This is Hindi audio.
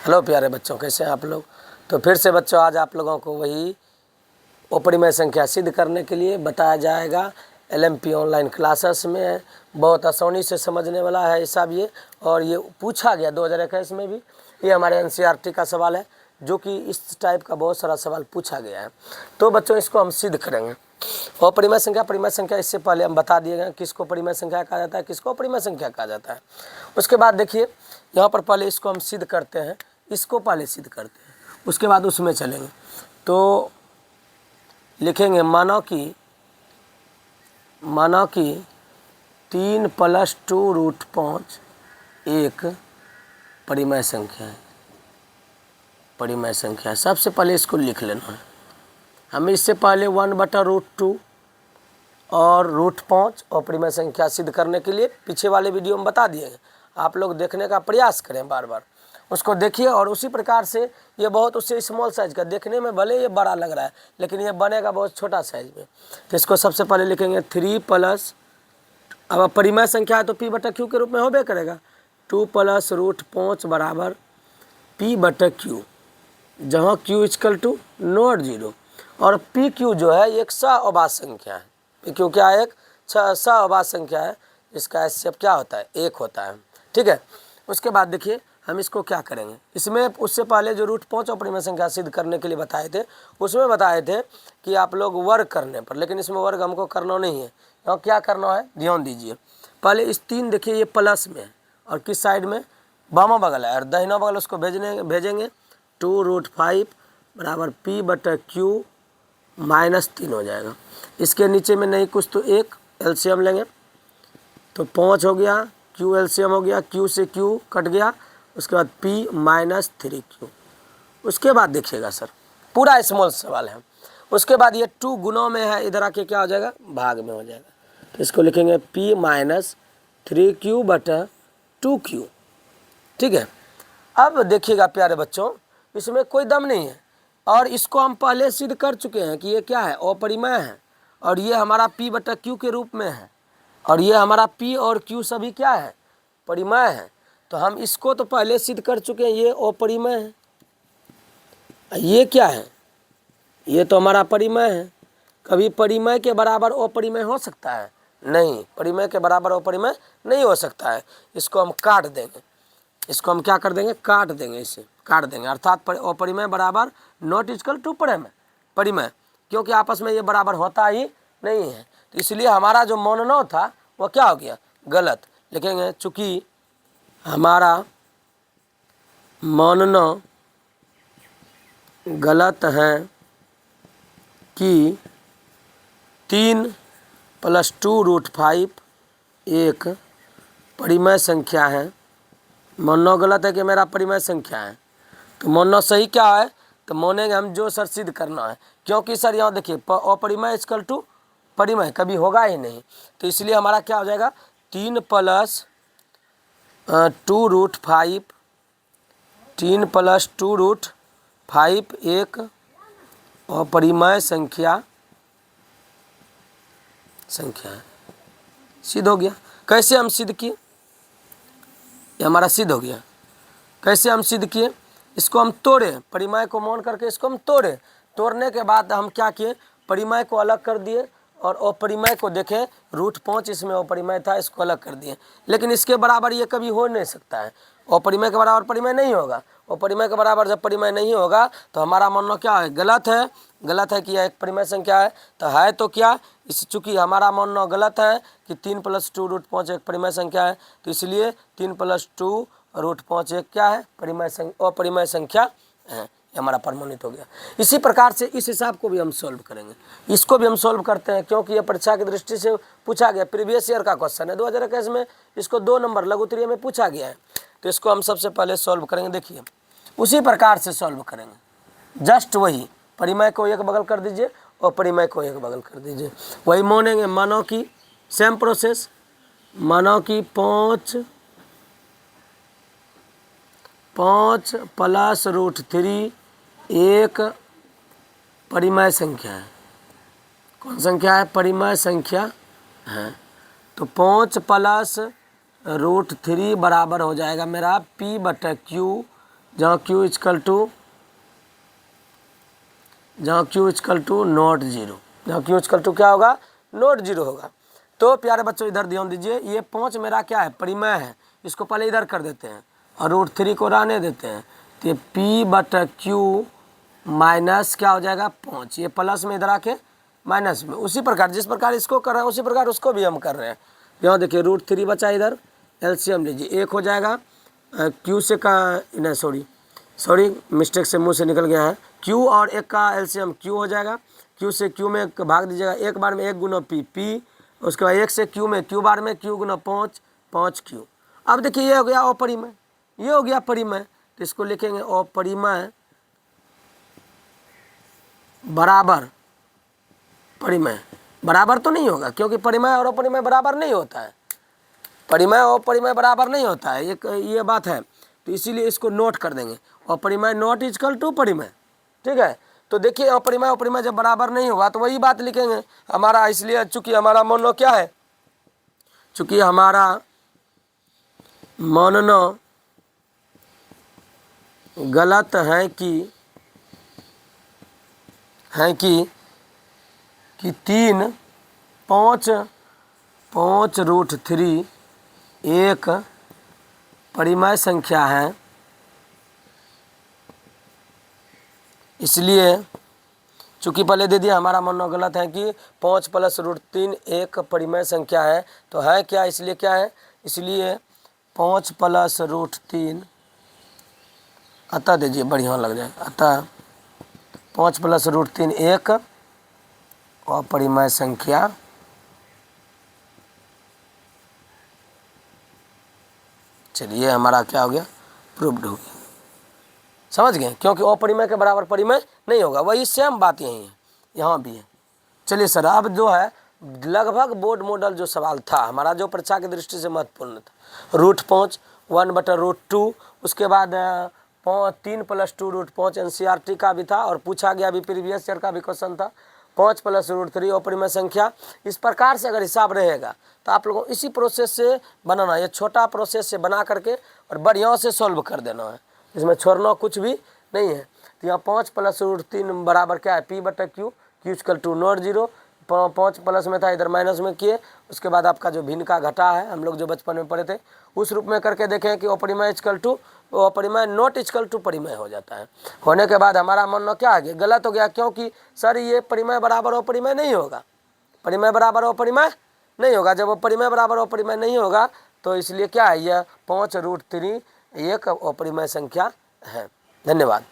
हेलो प्यारे बच्चों, कैसे हैं आप लोग। तो फिर से बच्चों आज आप लोगों को वही अपरिमेय संख्या सिद्ध करने के लिए बताया जाएगा। एलएमपी ऑनलाइन क्लासेस में बहुत आसानी से समझने वाला है हिसाब ये, और ये पूछा गया 2021 में भी। ये हमारे एनसीईआरटी का सवाल है, जो कि इस टाइप का बहुत सारा सवाल पूछा गया है। तो बच्चों इसको हम सिद्ध करेंगे। अपरिमेय संख्या, परिमेय संख्या इससे पहले हम बता दिए गए किसको परिमेय संख्या कहा जाता है, किसको अपरिमेय संख्या कहा जाता है। उसके बाद देखिए यहाँ पर पहले इसको हम सिद्ध करते हैं, इसको पहले सिद्ध करते हैं, उसके बाद उसमें चलेंगे। तो लिखेंगे मानो कि 3 + 2√5 एक परिमेय संख्या है। परिमेय संख्या सबसे पहले इसको लिख लेना है। हमें इससे पहले 1/√2 और √5 और परिमेय संख्या सिद्ध करने के लिए पीछे वाले वीडियो में बता दिए हैं। आप लोग देखने का प्रयास करें, बार बार उसको देखिए। और उसी प्रकार से ये बहुत उससे स्मॉल साइज का, देखने में भले ये बड़ा लग रहा है लेकिन ये बनेगा बहुत छोटा साइज में। तो इसको सबसे पहले लिखेंगे 3 +, अब परिमेय संख्या है तो P/Q के रूप में होबे करेगा। 2 + √5 बराबर P/Q, जहाँ Q = नॉट 0 और PQ जो है एक सअवाच्य संख्या है। PQ क्या है? एक सअवाच्य संख्या है, इसका एचसीएफ क्या होता है? 1 होता है। ठीक है। उसके बाद देखिए हम इसको क्या करेंगे। इसमें उससे पहले जो √5 और परिमेय संख्या सिद्ध करने के लिए बताए थे, उसमें बताए थे कि आप लोग वर्ग करने पर, लेकिन इसमें वर्ग हमको करना नहीं है। यहाँ क्या करना है ध्यान दीजिए। पहले इस 3 देखिए ये प्लस में है और किस साइड में? बामा बगल है, और दाहिना बगल उसको भेजेंगे 2√5 बराबर P/Q -3 हो जाएगा। इसके नीचे में नहीं कुछ तो एक एलसीएम लेंगे तो 5 हो गया, Q एलसीएम हो गया, Q से Q कट गया, उसके बाद P - 3Q। उसके बाद देखिएगा सर पूरा स्मॉल सवाल है। उसके बाद ये 2 गुणों में है, इधर आके क्या हो जाएगा? भाग में हो जाएगा। तो इसको लिखेंगे P - 3Q/2Q। ठीक है। अब देखिएगा प्यारे बच्चों, इसमें कोई दम नहीं है, और इसको हम पहले सिद्ध कर चुके हैं कि ये क्या है? अपरिमेय है, और ये हमारा P/Q के रूप में है, और ये हमारा P और Q सभी क्या है? परिमेय है। तो हम इसको तो पहले सिद्ध कर चुके हैं, ये अपरिमेय है। ये क्या है? ये तो हमारा परिमेय है। कभी परिमेय के बराबर अपरिमेय हो सकता है? नहीं, परिमेय के बराबर अपरिमेय नहीं हो सकता है। इसको हम काट देंगे। इसको हम क्या कर देंगे? काट देंगे, इसे काट देंगे। अर्थात अपरिमेय बराबर नॉट इक्वल टू परिमेय, क्योंकि आपस में ये बराबर होता ही नहीं है। तो इसलिए हमारा जो मानना था वो क्या हो गया? गलत। लिखेंगे चूँकि हमारा मानना गलत है कि 3 + 2√5 एक परिमेय संख्या है। मानना गलत है कि मेरा परिमेय संख्या है। तो मानना सही क्या है? तो मानेंगे हम जो सर सिद्ध करना है, क्योंकि सर यहाँ देखिए अपरिमेय = परिमेय कभी होगा ही नहीं। तो इसलिए हमारा क्या हो जाएगा? 3 + 2√5, 3 + 2√5 एक अपरिमेय संख्या है। सिद्ध हो गया। कैसे हम सिद्ध किए? ये हमारा सिद्ध हो गया। कैसे हम सिद्ध किए? इसको हम तोड़े, परिमेय को मान करके इसको हम तोड़े। तोड़ने के बाद हम क्या किए? परिमेय को अलग कर दिए और अपरिमेय को देखें, √5 इसमें अपरिमेय था, इसको अलग कर दिए। लेकिन इसके बराबर ये कभी हो नहीं सकता है। अपरिमेय के बराबर परिमेय नहीं होगा। अपरिमेय के बराबर जब परिमेय नहीं होगा तो हमारा मानना क्या है? गलत है। गलत है कि यह एक परिमेय संख्या है। तो है तो क्या? इस चूँकि हमारा मानना गलत है कि 3 + 2√5 एक परिमेय संख्या है, तो इसलिए 3 + 2√5 एक क्या है? अपरिमेय संख्या है। हमारा प्रमाणित हो गया। इसी प्रकार से इस हिसाब को भी हम सॉल्व करेंगे। इसको भी हम सॉल्व करते हैं, क्योंकि ये परीक्षा की दृष्टि से पूछा गया, प्रीवियस ईयर का क्वेश्चन है। 2021 में इसको 2 नंबर लघु उत्तरीय में पूछा गया है। तो इसको हम सबसे पहले सॉल्व करेंगे। देखिए उसी प्रकार से सॉल्व करेंगे, जस्ट वही परिमेय को एक बगल कर दीजिए और परिमेय को एक बगल कर दीजिए, वही मानेंगे। मानो कि सेम प्रोसेस, मानो कि 5 + √3 एक परिमेय संख्या है। कौन संख्या है? परिमेय संख्या है। तो 5 + √3 बराबर हो जाएगा मेरा P/Q जहाँ Q is equal to not zero, जहाँ Q इजकल टू क्या होगा, नॉट जीरो होगा। तो प्यारे बच्चों इधर ध्यान दीजिए, ये 5 मेरा क्या है, परिमेय है, इसको पहले इधर कर देते हैं और √3 को रहने देते हैं। तो ये P/Q माइनस क्या हो जाएगा 5, ये प्लस में इधर आके माइनस में। उसी प्रकार जिस प्रकार इसको कर रहे हैं उसी प्रकार उसको भी हम कर रहे हैं। यहाँ देखिए √3 बचा, इधर एलसीएम लीजिए, 1 हो जाएगा Q से का नहीं सॉरी मिस्टेक से मुंह से निकल गया है, Q और 1 का एलसीएम Q हो जाएगा, Q से Q में भाग दीजिएगा, एक बार में 1 गुना P, उसके बाद 1 से Q में Q बार में Q गुना 5 5Q। अब देखिए ये हो गया अपरिमेय, ये हो गया परिमेय, तो इसको लिखेंगे अपरिमेय बराबर परिमेय। बराबर तो नहीं होगा क्योंकि परिमेय और अपरिमेय बराबर नहीं होता है, परिमेय और अपरिमेय बराबर नहीं होता है, ये बात है। तो इसीलिए इसको नोट कर देंगे, अपरिमेय नॉट इजकल टू परिमेय, ठीक है। तो देखिए अपरिमेय अपरिमेय जब बराबर नहीं होगा तो वही बात लिखेंगे हमारा, इसलिए चूंकि हमारा मानना क्या है, चूंकि हमारा मानना गलत है कि 3 5 5√3 एक परिमेय संख्या है, इसलिए चूंकि पहले दे दिया हमारा मानना गलत है कि 5 + √3 एक परिमेय संख्या है, तो है क्या, इसलिए क्या है, इसलिए 5 + √3 अतः दीजिए बढ़िया लग जाए, अतः 5 + √3 एक अपरिमेय संख्या चलिए हमारा क्या हो गया, प्रूव्ड हो गया। समझ गए, क्योंकि अपरिमेय के बराबर परिमेय नहीं होगा, वही सेम बात यही है, यहाँ भी है। चलिए सर, अब जो है लगभग बोर्ड मॉडल जो सवाल था हमारा, जो परीक्षा की दृष्टि से महत्वपूर्ण था, √5 1/√2, उसके बाद 3 + 2 √5 NCERT का भी था और पूछा गया भी, प्रीवियस ईयर का भी क्वेश्चन था, 5 + √3 अपरिमेय संख्या। इस प्रकार से अगर हिसाब रहेगा तो आप लोगों को इसी प्रोसेस से बनाना, ये छोटा प्रोसेस से बना करके और बढ़िया से सॉल्व कर देना है, इसमें छोड़ना कुछ भी नहीं है। तो यहाँ 5 + √3 बराबर क्या है, P/Q, Q is equal to not zero, 5 plus में था इधर माइनस में किए, उसके बाद आपका जो भिन्न का घटा है, हम लोग जो बचपन में पढ़े थे उस रूप में करके देखें कि अपरिमेय इजकल टू अपरिमेय नॉट इजकल टू परिमेय हो जाता है। होने के बाद हमारा मानना क्या आ गया, गलत हो गया, क्योंकि सर ये परिमेय बराबर अपरिमेय नहीं होगा, परिमेय बराबर अपरिमेय नहीं होगा। जब परिमेय बराबर अपरिमेय नहीं होगा तो इसलिए क्या है, यह 5√3 एक अपरिमेय संख्या है। धन्यवाद।